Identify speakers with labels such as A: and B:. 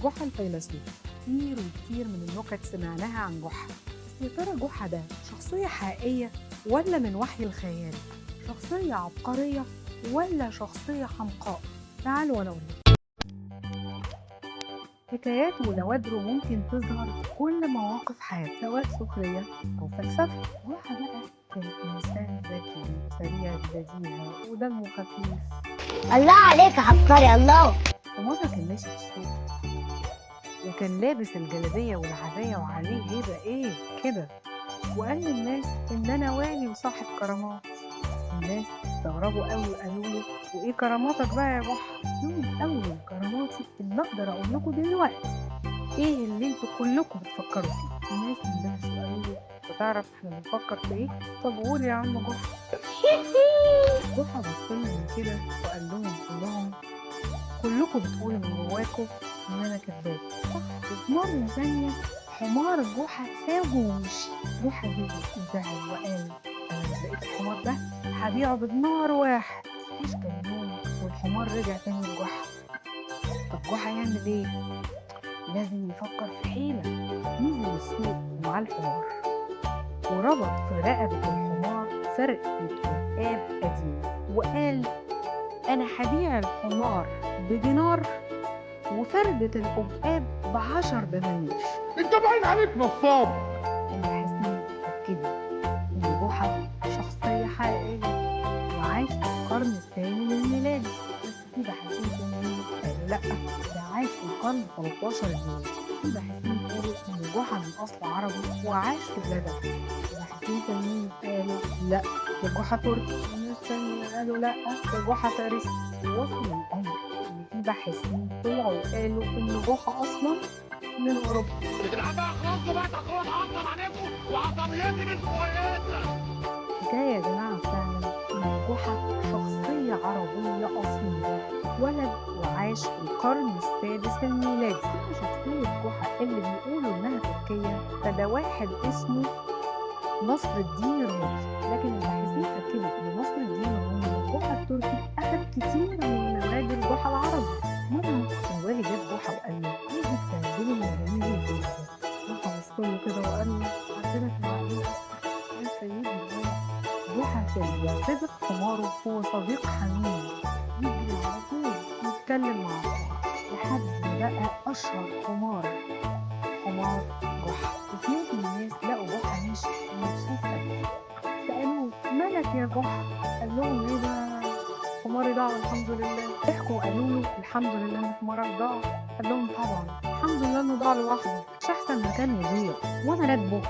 A: جحا الفيلسوف. كتير وكتير من النكت سمعناها عن جحا، بس يا ترى جحا ده شخصية حقيقية ولا من وحي الخيال؟ شخصية عبقرية ولا شخصية حمقاء؟ تعالوا وانا اقول لكم. حكايات ونوادره ممكن تظهر في كل مواقف حياة، سواء سخرية أو فلسفة. جحا بقى كان إنسان ذكي سريع البديهة ودمه خفيف.
B: الله عليك يا عبقري الله.
A: ومرة كان ماشي في السوق وكان لابس الجلابية والعباية وعليه هيبة إيه كده، وقال للناس إن أنا واعي وصاحب كرامات. الناس استغربوا قوي وقالوا له وإيه كراماتك بقى يا جحا؟ يوم أول كراماتي اللي أقدر أقول لكم دلوقتي إيه اللي أنتوا كلكم بتفكروا فيه. الناس اندهشوا قالوا له أنت تعرف إحنا بنفكر في إيه؟ طب قول يا عم جحا. جحا بص لهم كده وقال لهم كلكم بتقولوا من جواكم ان انا كذاب، صح؟ وفي مرة ثانية حمار جحا سابه ومشي. جحا زعل وقال انا لو لقيت الحمار ده هبيعه بدينار واحد. مفيش كام يوم والحمار رجع تاني لجحا. طب جحا يعمل ايه؟ لازم يفكر في حيلة. نزل السوق ومعاه الحمار وربط في رقبة الحمار فرقة عقاب قديم وقال أنا هبيع الحمار بدينار وفردة العقاب ب10 دنانير.
C: انت باين عليك نصاب.
A: الباحثين اتأكدوا إن جحا شخصية حقيقية وعاش في القرن الثاني للميلاد، بس في باحثين تانيين قالوا لأ ده عاش في القرن 13 للميلاد. في باحثين قالوا إن جحا من أصل عربي وعاش في بلاد عربية. باحثين تانيين قالوا لأ ده جحا تركي. وناس تانية قالوا لأ ده جحا فارسي. ووصل الأمر إن في باحثين طلعوا وقالوا إن جحا أصلا من أوروبا.
C: بتلعبها خلاص بقى تاخد عصب عليكم وعصبيتي مش كويسه.
A: حكاية يا جماعة فعلا إن جحا شخصية عربية أصيلة، اتولد وعاش في القرن السادس الميلادي. شخصية جحا اللي بيقولوا إنها تركية فده واحد اسمه نصر الدين الرومي، لكن الباحثين أكدوا إن نصر الدين الرومي جحا التركي أخذ كتير من مواد الجحا العربي. مرة الوالي جاب جحا وقال له إيه بتستخدموا المجاميع الجديدة؟ جحا بص له كده وقال له عندنا في العقيدة يا سيدي الوالي جحا كان بيعتبر حماره هو صديق حميم، يجري على طول ويتكلم مع بعض لحد ما بقى أشهر حمار جحا. وفي يوم من الناس لقوا جحا ماشي ومبسوط قوي، سألوه مالك يا جحا؟ قال لهم ايه ده؟ حماري ضاع الحمد لله. ضحكوا وقالوا له الحمد لله ان حمارك ضاع. قال لهم طبعا الحمد لله انه ضاع لوحده، مش احسن مكان يضيع وانا راكبه.